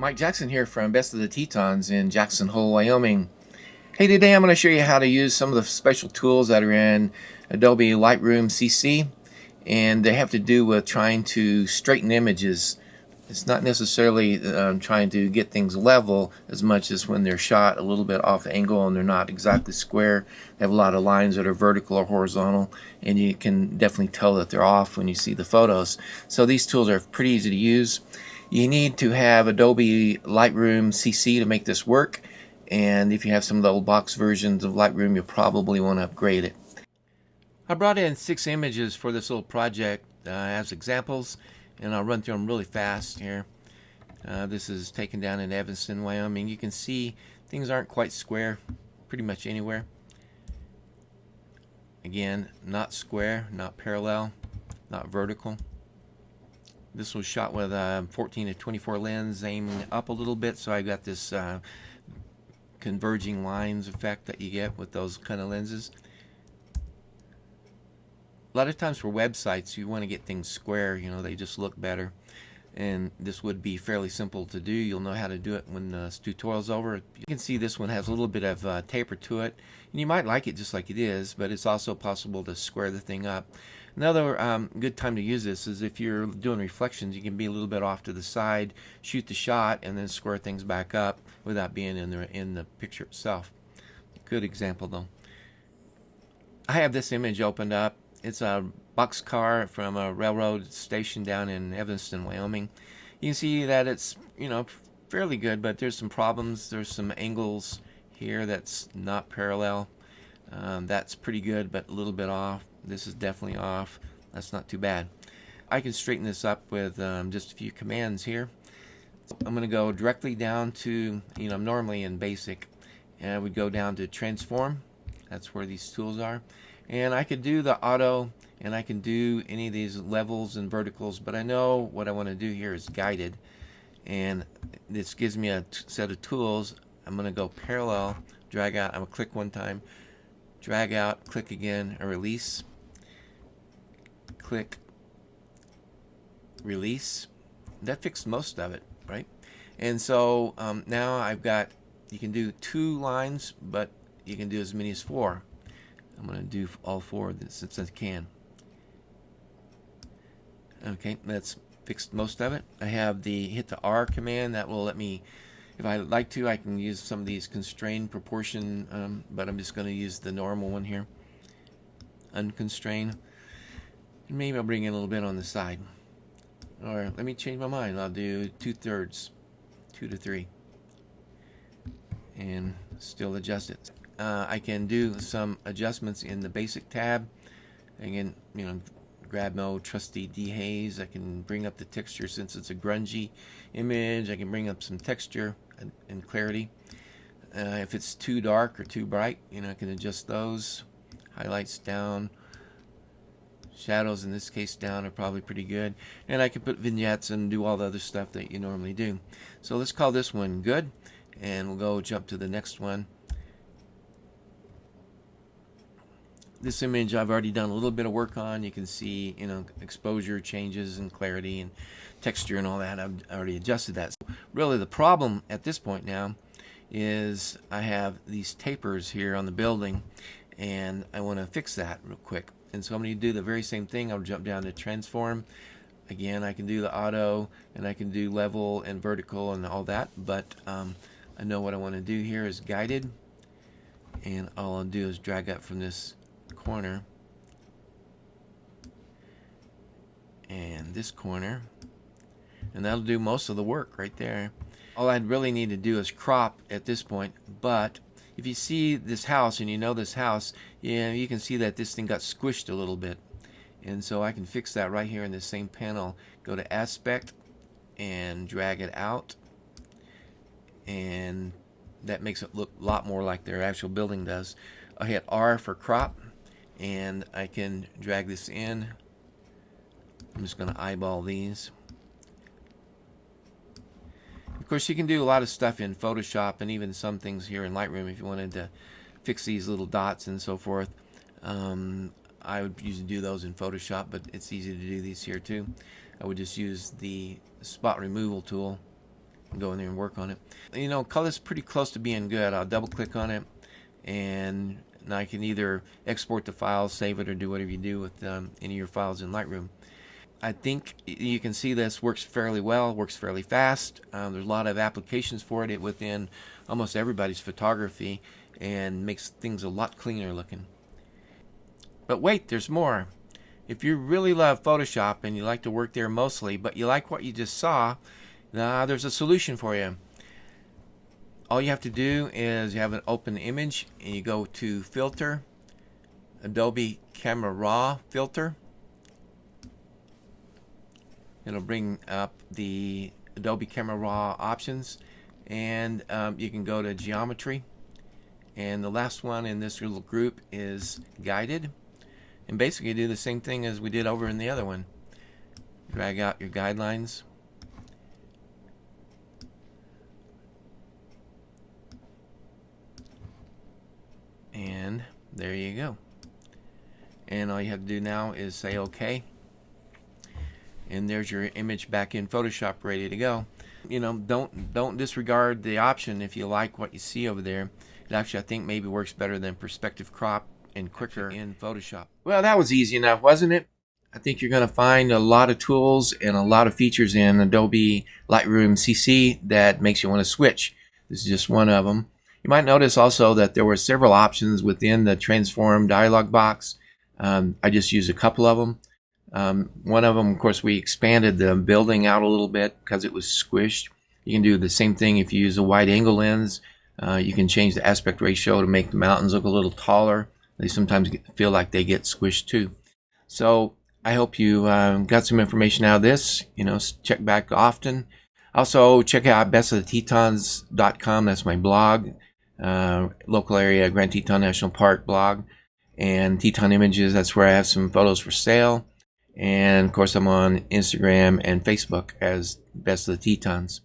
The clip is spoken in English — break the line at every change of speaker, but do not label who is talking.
Mike Jackson here from Best of the Tetons in Jackson Hole, Wyoming. Hey, today I'm going to show you how to use some of the special tools that are in Adobe Lightroom CC, and they have to do with trying to straighten images. It's not necessarily trying to get things level as much as when they're shot a little bit off angle and they're not exactly square. They have a lot of lines that are vertical or horizontal, and you can definitely tell that they're off when you see the photos. So these tools are pretty easy to use. You need to have Adobe Lightroom CC to make this work, and if you have some of the old box versions of Lightroom, you'll probably want to upgrade it. I brought in 6 images for this little project as examples, and I'll run through them really fast here. This is taken down in Evanston, Wyoming. You can see things aren't quite square pretty much anywhere. Again, not square, not parallel, not vertical. This was shot with a 14 to 24 lens, aiming up a little bit, so I got this converging lines effect that you get with those kind of lenses. A lot of times for websites, you want to get things square, you know, they just look better. And this would be fairly simple to do. You'll know how to do it when this tutorial's over. You can see this one has a little bit of taper to it. And you might like it just like it is, but it's also possible to square the thing up. Another good time to use this is if you're doing reflections. You can be a little bit off to the side, shoot the shot, and then square things back up without being in the picture itself. Good example though. I have this image opened up. It's a boxcar from a railroad station down in Evanston, Wyoming. You can see that it's, you know, fairly good, but there's some problems. There's some angles here that's not parallel. That's pretty good, but a little bit off. This is definitely off. That's not too bad. I can straighten this up with just a few commands here. I'm going to go directly down to, you know, normally in basic, and I would go down to transform. That's where these tools are. And I could do the auto, and I can do any of these levels and verticals, but I know what I want to do here is guided. And this gives me a set of tools. I'm going to go parallel, drag out. I'm going to click one time, drag out, click again, or release. Click, release. That fixed most of it, right? And so now I've got, you can do 2 lines, but you can do as many as 4. I'm going to do all 4 since I can. Okay, that's fixed most of it. I have the hit the R command that will let me, if I like to, I can use some of these constrained proportion, but I'm just going to use the normal one here, unconstrained. And maybe I'll bring in a little bit on the side. Or let me change my mind. I'll do 2/3, 2 to 3, and still adjust it. I can do some adjustments in the basic tab. Again, you know, grab no trusty dehaze. I can bring up the texture since it's a grungy image. I can bring up some texture and clarity. If it's too dark or too bright, you know, I can adjust those. Highlights down. Shadows in this case down are probably pretty good. And I can put vignettes and do all the other stuff that you normally do. So let's call this one good. And we'll go jump to the next one. This image I've already done a little bit of work on. You can see, you know, exposure changes and clarity and texture and all that. I've already adjusted that. So really the problem at this point now is I have these tapers here on the building, and I want to fix that real quick. And so I'm going to do the very same thing. I'll jump down to transform. Again, I can do the auto, and I can do level and vertical and all that, but I know what I want to do here is guided, and all I'll do is drag up from this corner and this corner, and that'll do most of the work right there. All I'd really need to do is crop at this point, but if you see this house and you know this house, yeah, you can see that this thing got squished a little bit, and so I can fix that right here in the same panel. Go to aspect and drag it out, and that makes it look a lot more like their actual building does. I hit R for crop, and I can drag this in. I'm just going to eyeball these. Of course, you can do a lot of stuff in Photoshop and even some things here in Lightroom if you wanted to fix these little dots and so forth. I would usually do those in Photoshop, but it's easy to do these here too. I would just use the spot removal tool go in there and work on it. You know, color's pretty close to being good. I'll double click on it, and now I can either export the file, save it, or do whatever you do with any of your files in Lightroom. I think you can see this works fairly well, works fairly fast. There's a lot of applications for it within almost everybody's photography, and makes things a lot cleaner looking. But wait, there's more. If you really love Photoshop and you like to work there mostly, but you like what you just saw, there's a solution for you. All you have to do is you have an open image, and you go to Filter, Adobe Camera Raw Filter. It'll bring up the Adobe Camera Raw options, and you can go to Geometry, and the last one in this little group is Guided, and basically do the same thing as we did over in the other one. Drag out your guidelines, and there you go. And all you have to do now is say OK, and there's your image back in Photoshop ready to go. You know, don't disregard the option if you like what you see over there. It actually, I think, maybe works better than perspective crop and quicker in Photoshop. Well, that was easy enough, wasn't it? I think you're going to find a lot of tools and a lot of features in Adobe Lightroom CC that makes you want to switch. This is just one of them. You might notice also that there were several options within the transform dialog box. I just used a couple of them. One of them, of course, we expanded the building out a little bit because it was squished. You can do the same thing if you use a wide angle lens. You can change the aspect ratio to make the mountains look a little taller. They sometimes feel like they get squished too. So I hope you got some information out of this. You know, check back often. Also, check out bestofthetetons.com. That's my blog, local area Grand Teton National Park blog, and Teton Images. That's where I have some photos for sale. And of course, I'm on Instagram and Facebook as Best of the Tetons.